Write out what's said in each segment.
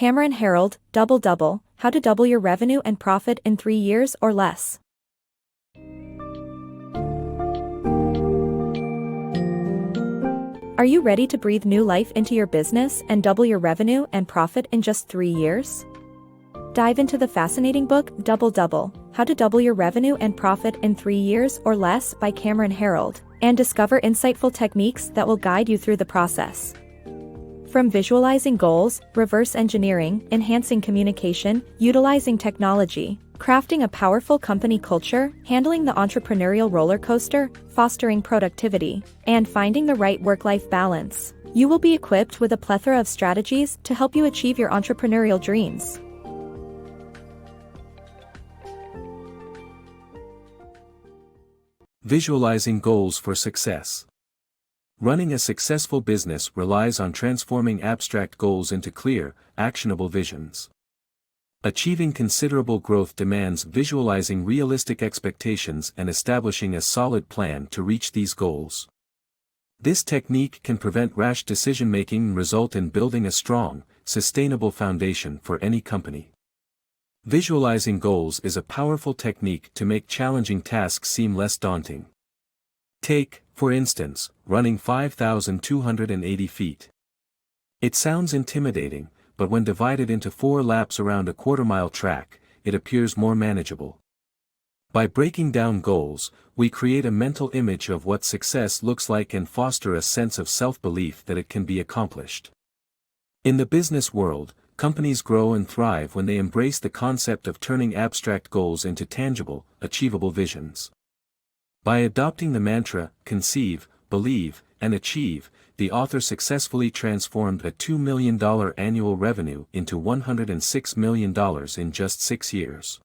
Cameron Herold, Double, How to Double Your Revenue and Profit in 3 Years or Less. Are you ready to breathe new life into your business and double your revenue and profit in just 3 years? Dive into the fascinating book, Double, How to Double Your Revenue and Profit in 3 Years or Less by Cameron Herold, and discover insightful techniques that will guide you through the process. From visualizing goals, reverse engineering, enhancing communication, utilizing technology, crafting a powerful company culture, handling the entrepreneurial roller coaster, fostering productivity, and finding the right work-life balance, you will be equipped with a plethora of strategies to help you achieve your entrepreneurial dreams. Visualizing goals for success. Running a successful business relies on transforming abstract goals into clear, actionable visions. Achieving considerable growth demands visualizing realistic expectations and establishing a solid plan to reach these goals. This technique can prevent rash decision-making and result in building a strong, sustainable foundation for any company. Visualizing goals is a powerful technique to make challenging tasks seem less daunting. Take, for instance, running 5,280 feet. It sounds intimidating, but when divided into 4 laps around a quarter-mile track, it appears more manageable. By breaking down goals, we create a mental image of what success looks like and foster a sense of self-belief that it can be accomplished. In the business world, companies grow and thrive when they embrace the concept of turning abstract goals into tangible, achievable visions. By adopting the mantra, conceive, believe, and achieve, the author successfully transformed a $2 million annual revenue into $106 million in just 6 years.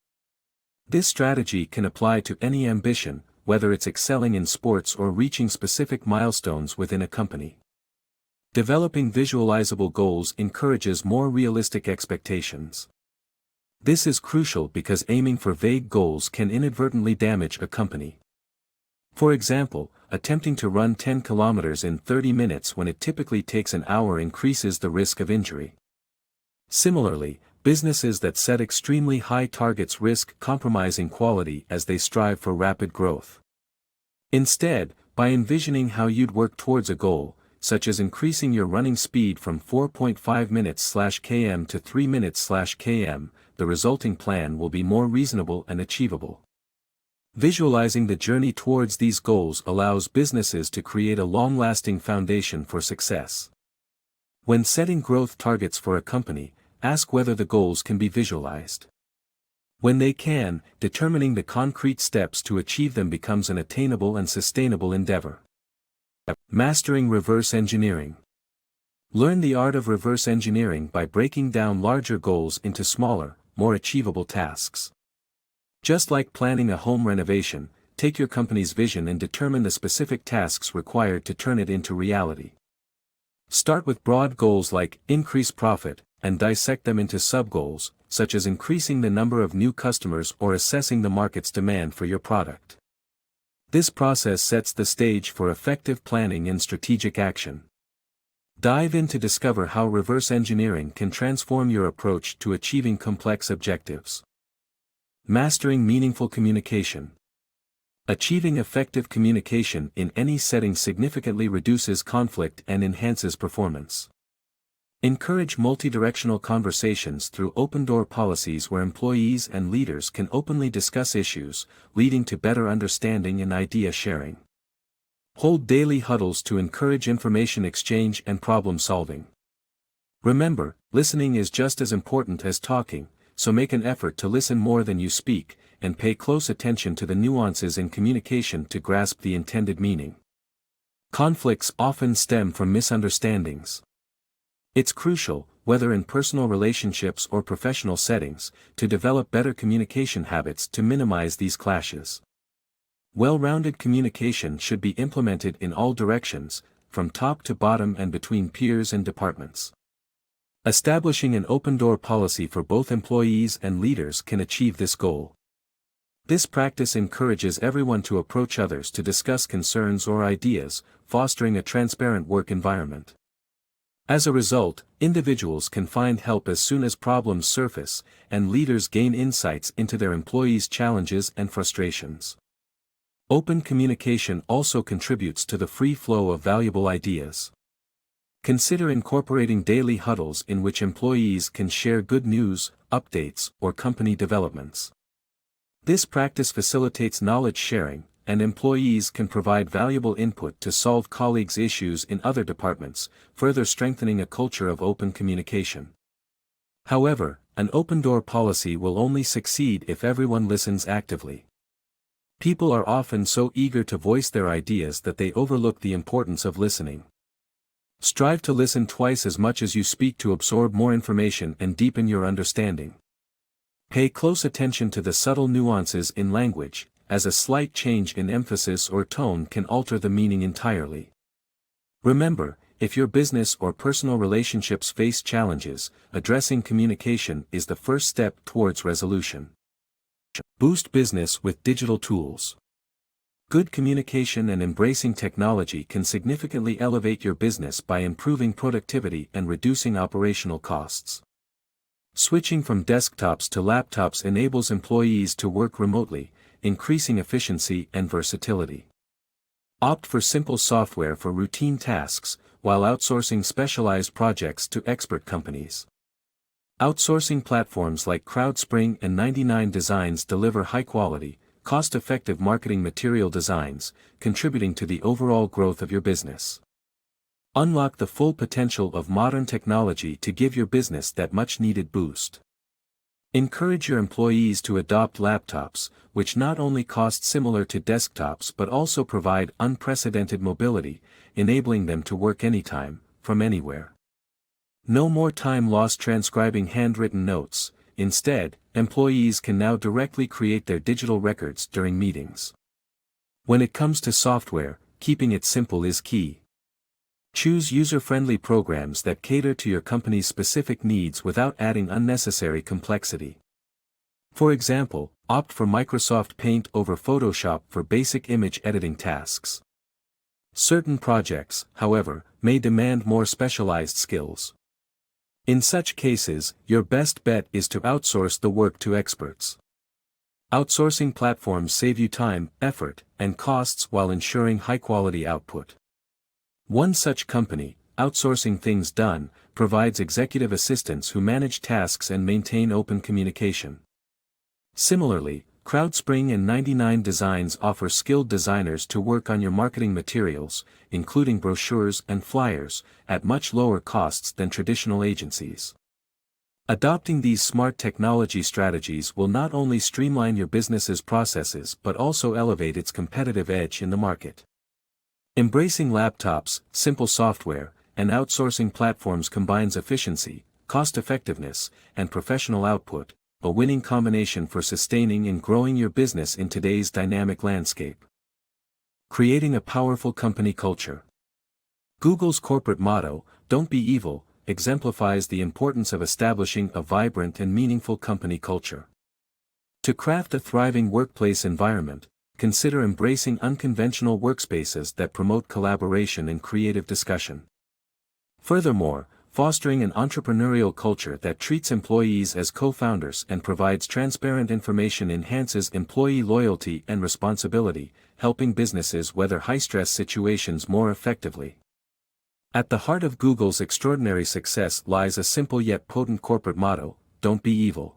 This strategy can apply to any ambition, whether it's excelling in sports or reaching specific milestones within a company. Developing visualizable goals encourages more realistic expectations. This is crucial because aiming for vague goals can inadvertently damage a company. For example, attempting to run 10 kilometers in 30 minutes when it typically takes an hour increases the risk of injury. Similarly, businesses that set extremely high targets risk compromising quality as they strive for rapid growth. Instead, by envisioning how you'd work towards a goal, such as increasing your running speed from 4.5 minutes/km to 3 minutes/km, the resulting plan will be more reasonable and achievable. Visualizing the journey towards these goals allows businesses to create a long-lasting foundation for success. When setting growth targets for a company, ask whether the goals can be visualized. When they can, determining the concrete steps to achieve them becomes an attainable and sustainable endeavor. Mastering reverse engineering. Learn the art of reverse engineering by breaking down larger goals into smaller, more achievable tasks. Just like planning a home renovation, take your company's vision and determine the specific tasks required to turn it into reality. Start with broad goals like increase profit, and dissect them into sub-goals, such as increasing the number of new customers or assessing the market's demand for your product. This process sets the stage for effective planning and strategic action. Dive in to discover how reverse engineering can transform your approach to achieving complex objectives. Mastering meaningful communication. Achieving effective communication in any setting significantly reduces conflict and enhances performance. Encourage multidirectional conversations through open-door policies where employees and leaders can openly discuss issues, leading to better understanding and idea sharing. Hold daily huddles to encourage information exchange and problem solving. Remember, listening is just as important as talking, so make an effort to listen more than you speak, and pay close attention to the nuances in communication to grasp the intended meaning. Conflicts often stem from misunderstandings. It's crucial, whether in personal relationships or professional settings, to develop better communication habits to minimize these clashes. Well-rounded communication should be implemented in all directions, from top to bottom and between peers and departments. Establishing an open-door policy for both employees and leaders can achieve this goal. This practice encourages everyone to approach others to discuss concerns or ideas, fostering a transparent work environment. As a result, individuals can find help as soon as problems surface, and leaders gain insights into their employees' challenges and frustrations. Open communication also contributes to the free flow of valuable ideas. Consider incorporating daily huddles in which employees can share good news, updates, or company developments. This practice facilitates knowledge sharing, and employees can provide valuable input to solve colleagues' issues in other departments, further strengthening a culture of open communication. However, an open-door policy will only succeed if everyone listens actively. People are often so eager to voice their ideas that they overlook the importance of listening. Strive to listen twice as much as you speak to absorb more information and deepen your understanding. Pay close attention to the subtle nuances in language, as a slight change in emphasis or tone can alter the meaning entirely. Remember, if your business or personal relationships face challenges, addressing communication is the first step towards resolution. Boost business with digital tools. Good communication and embracing technology can significantly elevate your business by improving productivity and reducing operational costs. Switching from desktops to laptops enables employees to work remotely, increasing efficiency and versatility. Opt for simple software for routine tasks, while outsourcing specialized projects to expert companies. Outsourcing platforms like CrowdSpring and 99 Designs deliver high-quality, cost-effective marketing material designs, contributing to the overall growth of your business. Unlock the full potential of modern technology to give your business that much-needed boost. Encourage your employees to adopt laptops, which not only cost similar to desktops but also provide unprecedented mobility, enabling them to work anytime, from anywhere. No more time lost transcribing handwritten notes. Instead, employees can now directly create their digital records during meetings. When it comes to software, keeping it simple is key. Choose user-friendly programs that cater to your company's specific needs without adding unnecessary complexity. For example, opt for Microsoft Paint over Photoshop for basic image editing tasks. Certain projects, however, may demand more specialized skills. In such cases, your best bet is to outsource the work to experts. Outsourcing platforms save you time, effort, and costs while ensuring high-quality output. One such company, Outsourcing Things Done, provides executive assistants who manage tasks and maintain open communication. Similarly, CrowdSpring and 99 Designs offer skilled designers to work on your marketing materials, including brochures and flyers, at much lower costs than traditional agencies. Adopting these smart technology strategies will not only streamline your business's processes but also elevate its competitive edge in the market. Embracing laptops, simple software, and outsourcing platforms combines efficiency, cost-effectiveness, and professional output, a winning combination for sustaining and growing your business in today's dynamic landscape. Creating a powerful company culture. Google's corporate motto, "Don't be evil," exemplifies the importance of establishing a vibrant and meaningful company culture. To craft a thriving workplace environment, consider embracing unconventional workspaces that promote collaboration and creative discussion. Furthermore, fostering an entrepreneurial culture that treats employees as co-founders and provides transparent information enhances employee loyalty and responsibility, helping businesses weather high-stress situations more effectively. At the heart of Google's extraordinary success lies a simple yet potent corporate motto, "Don't be evil."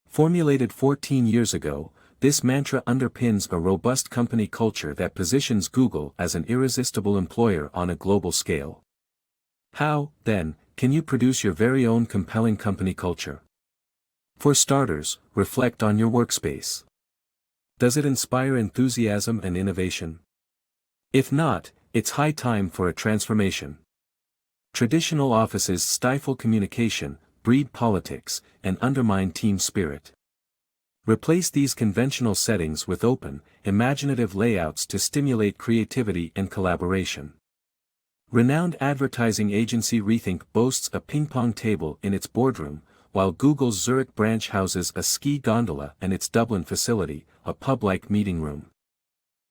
Formulated 14 years ago, this mantra underpins a robust company culture that positions Google as an irresistible employer on a global scale. How, then, can you produce your very own compelling company culture? For starters, reflect on your workspace. Does it inspire enthusiasm and innovation? If not, it's high time for a transformation. Traditional offices stifle communication, breed politics, and undermine team spirit. Replace these conventional settings with open, imaginative layouts to stimulate creativity and collaboration. Renowned advertising agency Rethink boasts a ping-pong table in its boardroom, while Google's Zurich branch houses a ski gondola and its Dublin facility, a pub-like meeting room.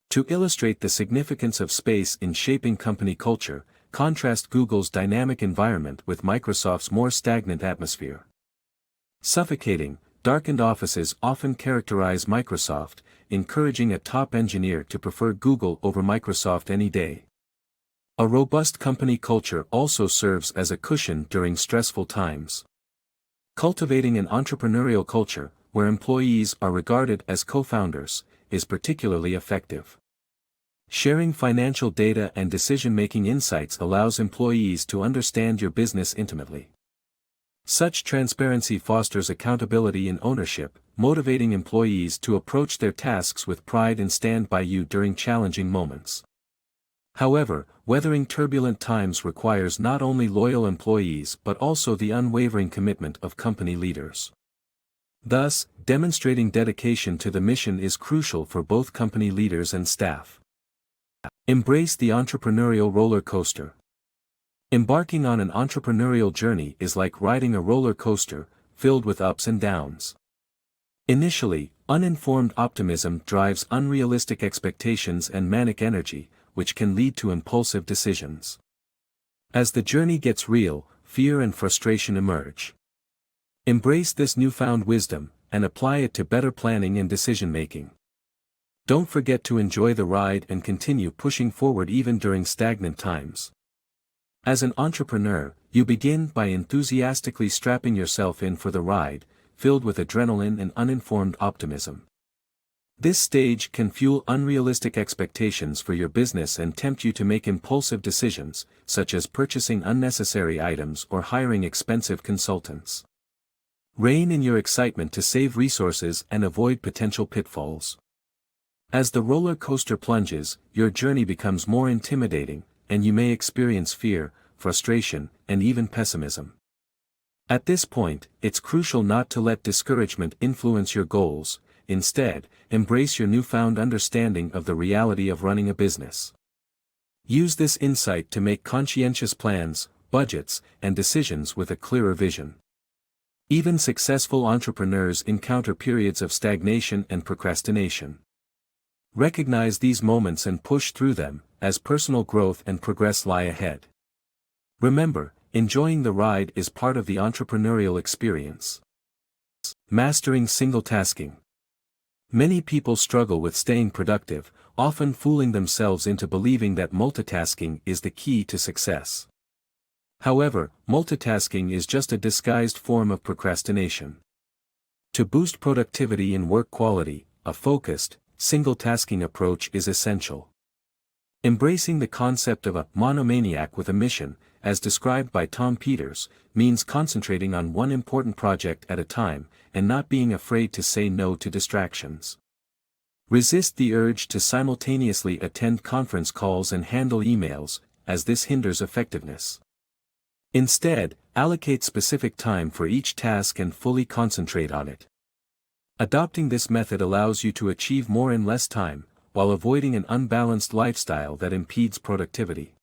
To illustrate the significance of space in shaping company culture, contrast Google's dynamic environment with Microsoft's more stagnant atmosphere. Suffocating, darkened offices often characterize Microsoft, encouraging a top engineer to prefer Google over Microsoft any day. A robust company culture also serves as a cushion during stressful times. Cultivating an entrepreneurial culture, where employees are regarded as co-founders, is particularly effective. Sharing financial data and decision-making insights allows employees to understand your business intimately. Such transparency fosters accountability and ownership, motivating employees to approach their tasks with pride and stand by you during challenging moments. However, weathering turbulent times requires not only loyal employees but also the unwavering commitment of company leaders. Thus, demonstrating dedication to the mission is crucial for both company leaders and staff. Embrace the entrepreneurial roller coaster. Embarking on an entrepreneurial journey is like riding a roller coaster, filled with ups and downs. Initially, uninformed optimism drives unrealistic expectations and manic energy, which can lead to impulsive decisions. As the journey gets real, fear and frustration emerge. Embrace this newfound wisdom, and apply it to better planning and decision-making. Don't forget to enjoy the ride and continue pushing forward even during stagnant times. As an entrepreneur, you begin by enthusiastically strapping yourself in for the ride, filled with adrenaline and uninformed optimism. This stage can fuel unrealistic expectations for your business and tempt you to make impulsive decisions, such as purchasing unnecessary items or hiring expensive consultants. Rein in your excitement to save resources and avoid potential pitfalls. As the roller coaster plunges, your journey becomes more intimidating, and you may experience fear, frustration, and even pessimism. At this point, it's crucial not to let discouragement influence your goals. Instead, embrace your newfound understanding of the reality of running a business. Use this insight to make conscientious plans, budgets, and decisions with a clearer vision. Even successful entrepreneurs encounter periods of stagnation and procrastination. Recognize these moments and push through them, as personal growth and progress lie ahead. Remember, enjoying the ride is part of the entrepreneurial experience. Mastering single tasking. Many people struggle with staying productive, often fooling themselves into believing that multitasking is the key to success. However, multitasking is just a disguised form of procrastination. To boost productivity and work quality, a focused, single-tasking approach is essential. Embracing the concept of a monomaniac with a mission, as described by Tom Peters, means concentrating on one important project at a time, and not being afraid to say no to distractions. Resist the urge to simultaneously attend conference calls and handle emails, as this hinders effectiveness. Instead, allocate specific time for each task and fully concentrate on it. Adopting this method allows you to achieve more in less time, while avoiding an unbalanced lifestyle that impedes productivity.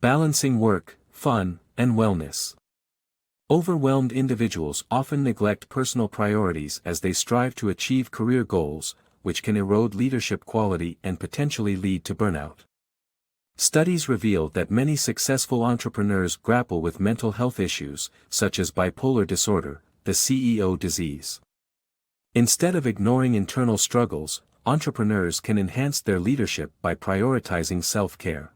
Balancing work, fun, and wellness. Overwhelmed individuals often neglect personal priorities as they strive to achieve career goals, which can erode leadership quality and potentially lead to burnout. Studies reveal that many successful entrepreneurs grapple with mental health issues, such as bipolar disorder, the CEO disease. Instead of ignoring internal struggles, entrepreneurs can enhance their leadership by prioritizing self-care.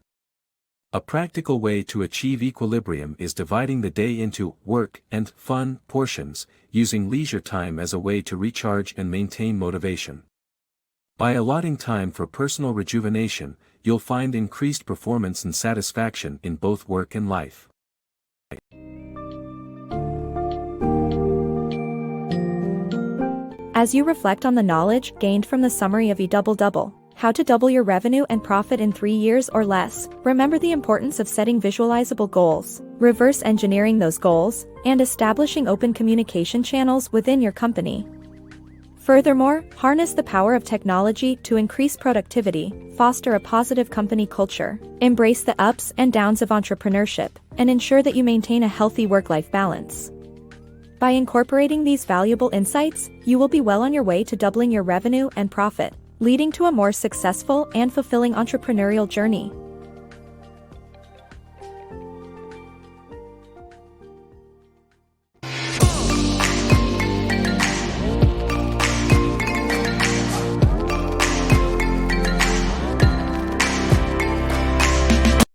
A practical way to achieve equilibrium is dividing the day into work and fun portions, using leisure time as a way to recharge and maintain motivation. By allotting time for personal rejuvenation, you'll find increased performance and satisfaction in both work and life. As you reflect on the knowledge gained from the summary of Double, how to double your revenue and profit in 3 years or less, remember the importance of setting visualizable goals, reverse engineering those goals, and establishing open communication channels within your company. Furthermore, harness the power of technology to increase productivity, foster a positive company culture, embrace the ups and downs of entrepreneurship, and ensure that you maintain a healthy work-life balance. By incorporating these valuable insights, you will be well on your way to doubling your revenue and profit, leading to a more successful and fulfilling entrepreneurial journey.